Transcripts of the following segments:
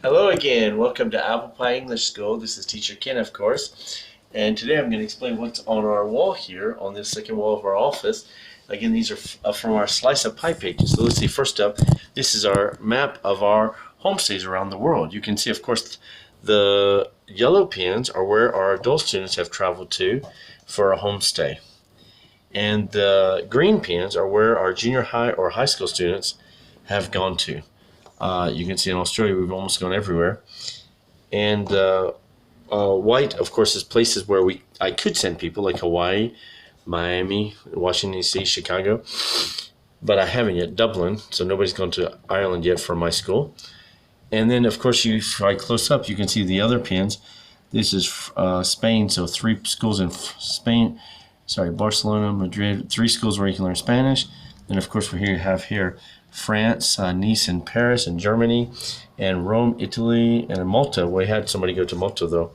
Hello again. Welcome to Apple Pie English School. This is Teacher Ken, of course. And today I'm going to explain what's on our wall here on this second wall of our office. Again, these are from our Slice of Pie pages. So let's see, first up, this is our map of our homestays around the world. You can see, of course, the yellow pins are where our adult students have traveled to for a homestay. And the green pins are where our junior high or high school students have gone to. You can see in Australia we've almost gone everywhere. And white, of course, is places where I could send people, like Hawaii, Miami, Washington, D.C., Chicago. But I haven't yet. Dublin, so nobody's gone to Ireland yet from my school. And then, of course, if I close up, you can see the other pins. This is Spain, so 3 schools in Spain. Sorry, Barcelona, Madrid, 3 schools where you can learn Spanish. And, of course, we have here France, Nice and Paris and Germany, and Rome, Italy, and Malta. We had somebody go to Malta, though.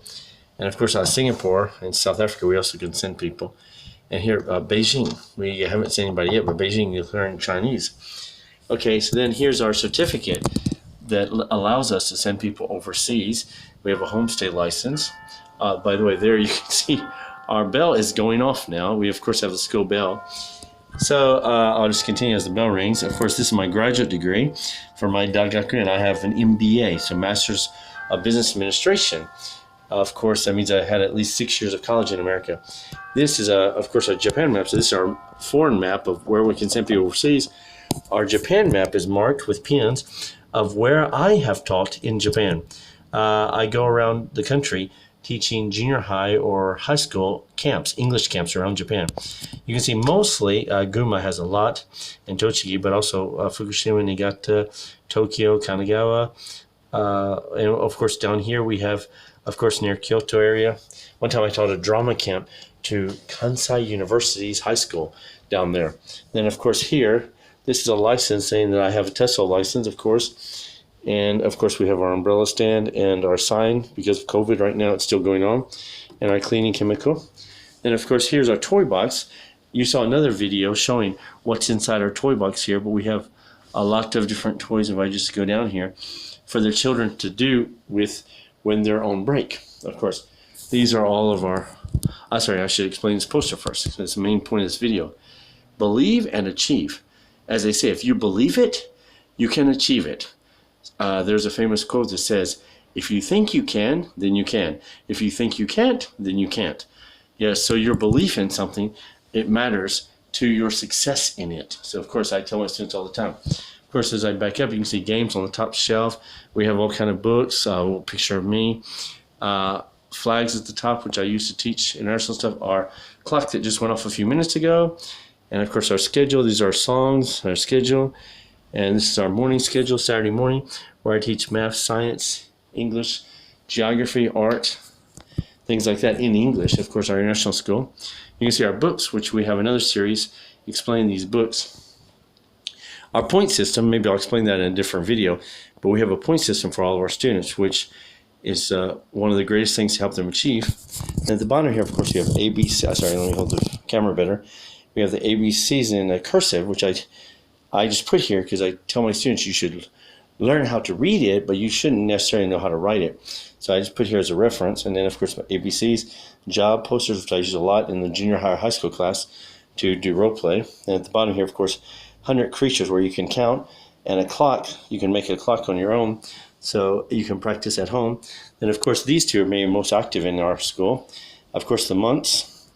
And, of course, Singapore and South Africa, we also can send people. And here, Beijing. We haven't seen anybody yet, but Beijing, you learn Chinese. Okay, so then here's our certificate that allows us to send people overseas. We have a homestay license. By the way, there you can see our bell is going off now. We, of course, have the school bell. So I'll just continue as the bell rings. Of course, this is my graduate degree for my Dagaku, and I have an MBA, so Master's of Business Administration. Of course, that means I had at least 6 years of college in America. This is, of course, a Japan map. So this is our foreign map of where we can send people overseas. Our Japan map is marked with pins of where I have taught in Japan. I go around the country teaching junior high or high school camps, English camps around Japan. You can see mostly Gunma has a lot, and Tochigi, but also Fukushima, Niigata, Tokyo, Kanagawa. And of course down here we have, of course, near Kyoto area. One time I taught a drama camp to Kansai University's high school down there. Then of course here, this is a license saying that I have a TESOL license, of course. And of course we have our umbrella stand and our sign, because of COVID right now it's still going on, and our cleaning chemical. And of course here's our toy box. You saw another video showing what's inside our toy box here, but we have a lot of different toys, if I just go down here, for their children to do with when they're on break. Of course, these are all of our, sorry, I should explain this poster first. That's the main point of this video. Believe and achieve. As they say, if you believe it, you can achieve it. There's a famous quote that says, if you think you can, then you can. If you think you can't, then you can't. Yeah, so your belief in something, it matters to your success in it. So, of course, I tell my students all the time. Of course, as I back up, you can see games on the top shelf. We have all kind of books, a picture of me. Flags at the top, which I used to teach international stuff. Our clock that just went off a few minutes ago. And, of course, our schedule. These are our songs, our schedule. And this is our morning schedule, Saturday morning, where I teach math, science, English, geography, art, things like that in English, of course, our international school. You can see our books, which we have another series explaining these books. Our point system, maybe I'll explain that in a different video, but we have a point system for all of our students, which is one of the greatest things to help them achieve. And at the bottom here, of course, you have ABC. Sorry, let me hold the camera better. We have the ABCs in cursive, which I just put here because I tell my students you should learn how to read it, but you shouldn't necessarily know how to write it. So I just put here as a reference. And then, of course, my ABCs, job posters, which I use a lot in the junior high or high school class to do role play. And at the bottom here, of course, 100 creatures where you can count, and a clock. You can make a clock on your own, so you can practice at home. Then, of course, these two are maybe most active in our school. Of course, the months,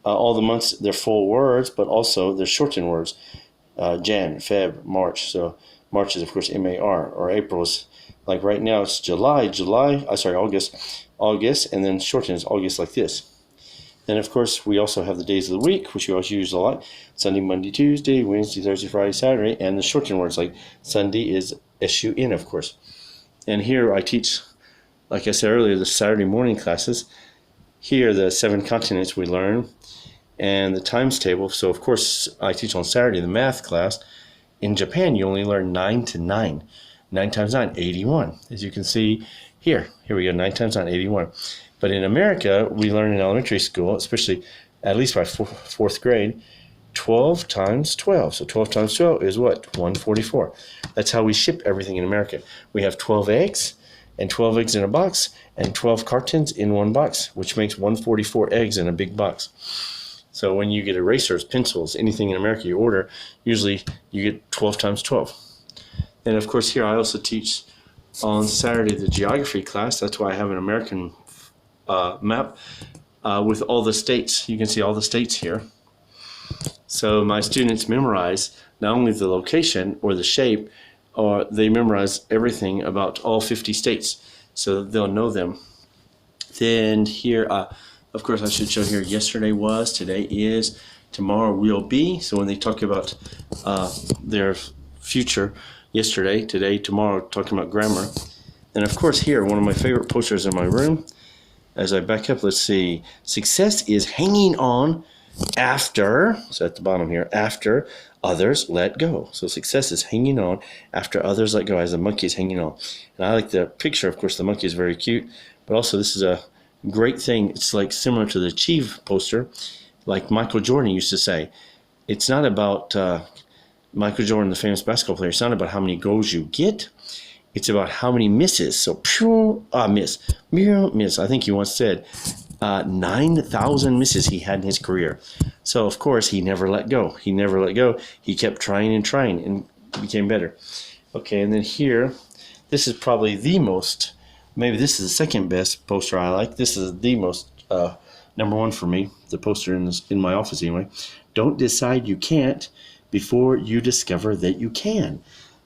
all the months, they're full words, but also they're shortened words. Jan, Feb, March. So March is, of course, MAR, or April is, like right now, it's August, and then shortened is August like this. Then, of course, we also have the days of the week, which we also use a lot. Sunday, Monday, Tuesday, Wednesday, Thursday, Friday, Saturday, and the shortened words like Sunday is SUN, of course. And here I teach, like I said earlier, the Saturday morning classes. Here, the 7 continents we learn, and the times table. So, of course, I teach on Saturday the math class. In Japan, you only learn 9 to 9. 9 times 9, 81. As you can see here we go, 9 times 9, 81. But in America, we learn in elementary school, especially at least by 4th grade, 12 times 12. So 12 times 12 is what? 144. That's how we ship everything in America. We have 12 eggs, and 12 eggs in a box, and 12 cartons in one box, which makes 144 eggs in a big box. So when you get erasers, pencils, anything in America you order, usually you get 12 times 12. And of course here I also teach on Saturday the geography class. That's why I have an American map with all the states. You can see all the states here. So my students memorize not only the location or the shape, or they memorize everything about all 50 states, so they'll know them. Then here, of course I should show here, yesterday was, today is, tomorrow will be. So when they talk about their future, yesterday, today, tomorrow, talking about grammar. And of course here, one of my favorite posters in my room, as I back up, let's see, success is hanging on after, so at the bottom here, after others let go. So success is hanging on after others let go, as the monkey is hanging on. And I like the picture. Of course, the monkey is very cute, but also this is a great thing. It's like similar to the Achieve poster, like Michael Jordan used to say. It's not about Michael Jordan, the famous basketball player. It's not about how many goals you get. It's about how many misses. So pure miss, miss. I think he once said 9,000 misses he had in his career. So of course he never let go. He never let go. He kept trying and became better. Okay, and then here, this is probably the most, maybe this is the second best poster I like. This is the most number one for me, the poster in my office anyway. Don't decide you can't before you discover that you can.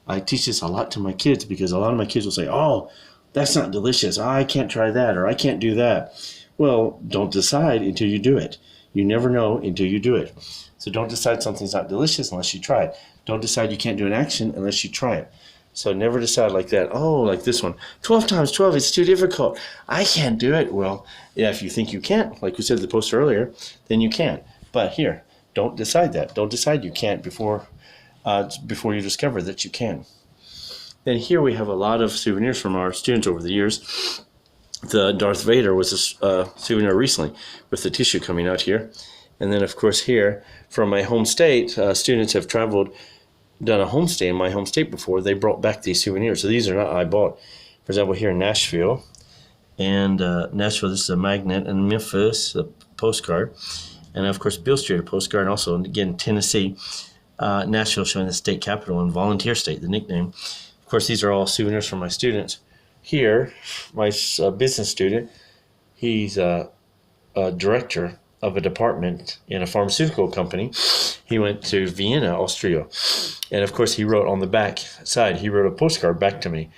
I teach this a lot to my kids because a lot of my kids will say, oh, that's not delicious. I can't try that, or I can't do that. Well, don't decide until you do it. You never know until you do it. So don't decide something's not delicious unless you try it. Don't decide you can't do an action unless you try it. So never decide like that. Oh, like this one. 12 times 12, it's too difficult. I can't do it. Well, yeah, if you think you can't, like we said in the post earlier, then you can't. But here, don't decide that. Don't decide you can't before you discover that you can. Then here we have a lot of souvenirs from our students over the years. The Darth Vader was a souvenir recently with the tissue coming out here. And then of course here from my home state, students have traveled, done a homestay in my home state before. They brought back these souvenirs. So these are not I bought. For example, here in Nashville. And Nashville, this is a magnet. And Memphis, a postcard. And of course Beale Street, a postcard. And also again Tennessee, Nashville showing the state capital and volunteer state, the nickname. Of course these are all souvenirs from my students. Here, my business student, he's a director of a department in a pharmaceutical company. He went to Vienna, Austria. And of course he wrote on the back side, he wrote a postcard back to me.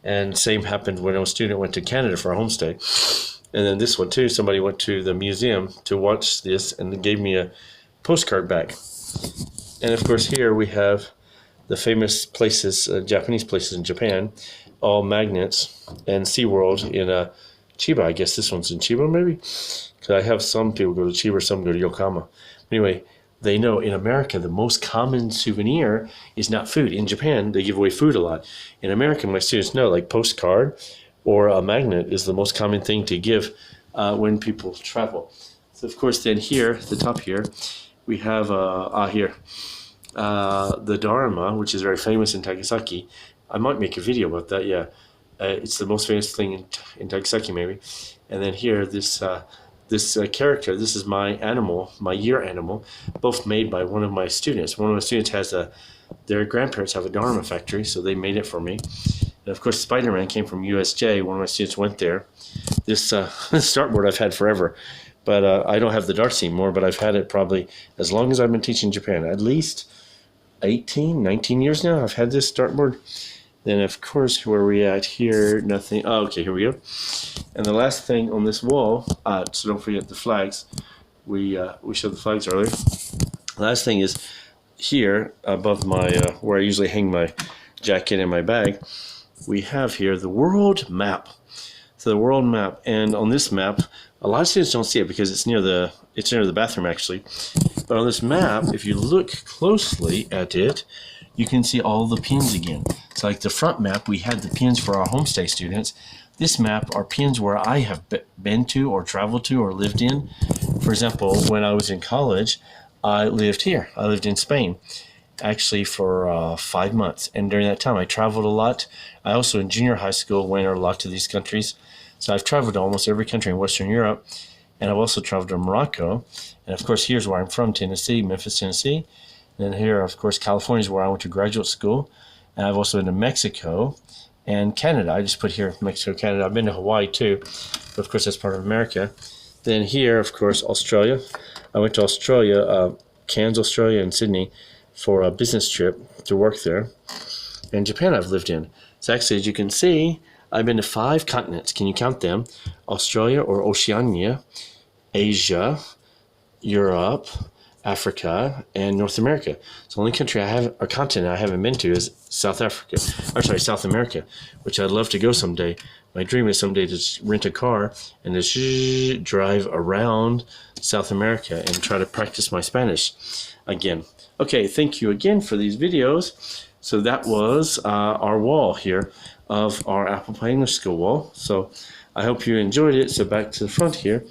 And same happened when a student went to Canada for a homestay. And then this one too, somebody went to the museum to watch this and they gave me a postcard back. And of course here we have the famous places, Japanese places in Japan, all magnets, and SeaWorld in Chiba. I guess this one's in Chiba maybe? Because I have some people go to Chiba, some go to Yokohama. Anyway, they know in America the most common souvenir is not food. In Japan, they give away food a lot. In America, my students know, like postcard or a magnet is the most common thing to give when people travel. So of course then here, at the top here, we have here, the Dharma, which is very famous in Nagasaki. I might make a video about that, yeah. It's the most famous thing in Nagasaki, maybe. And then here, this character, this is my animal, my year animal, both made by one of my students. One of my students has their grandparents have a Dharma factory, so they made it for me. And of course, Spider-Man came from USJ. One of my students went there. This dartboard I've had forever, but I don't have the darts anymore, but I've had it probably as long as I've been teaching Japan. At least 18, 19 years now, I've had this dartboard. Then, of course, where are we at here? Nothing. Oh, okay, here we go. And the last thing on this wall, so don't forget the flags. We showed the flags earlier. Last thing is here above my where I usually hang my jacket and my bag. We have here the world map. So the world map, and on this map, a lot of students don't see it because it's near the bathroom actually. But on this map, if you look closely at it, you can see all the pins again. So like the front map, we had the pins for our homestay students. This map are pins where I have been to or traveled to or lived in. For example, when I was in college, I lived here. I lived in Spain. actually for 5 months. And during that time, I traveled a lot. I also, in junior high school, went a lot to these countries. So I've traveled to almost every country in Western Europe. And I've also traveled to Morocco. And of course, here's where I'm from, Tennessee, Memphis, Tennessee. And then here, of course, California is where I went to graduate school. And I've also been to Mexico and Canada. I just put here Mexico, Canada. I've been to Hawaii too. But of course, that's part of America. Then here, of course, Australia. I went to Australia, Cairns, Australia, and Sydney for a business trip to work there. And Japan I've lived in. So actually, as you can see, I've been to 5 continents. Can you count them? Australia or Oceania, Asia, Europe, Africa, and North America. So the only country I have, or continent I haven't been to is South America, which I'd love to go someday. My dream is someday to just rent a car and just drive around South America and try to practice my Spanish again. Okay, thank you again for these videos. So that was our wall here of our Apple Pie English School wall. So I hope you enjoyed it. So back to the front here.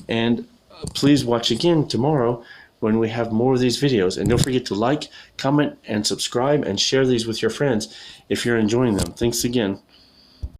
And please watch again tomorrow when we have more of these videos. And don't forget to like, comment, and subscribe, and share these with your friends if you're enjoying them. Thanks again.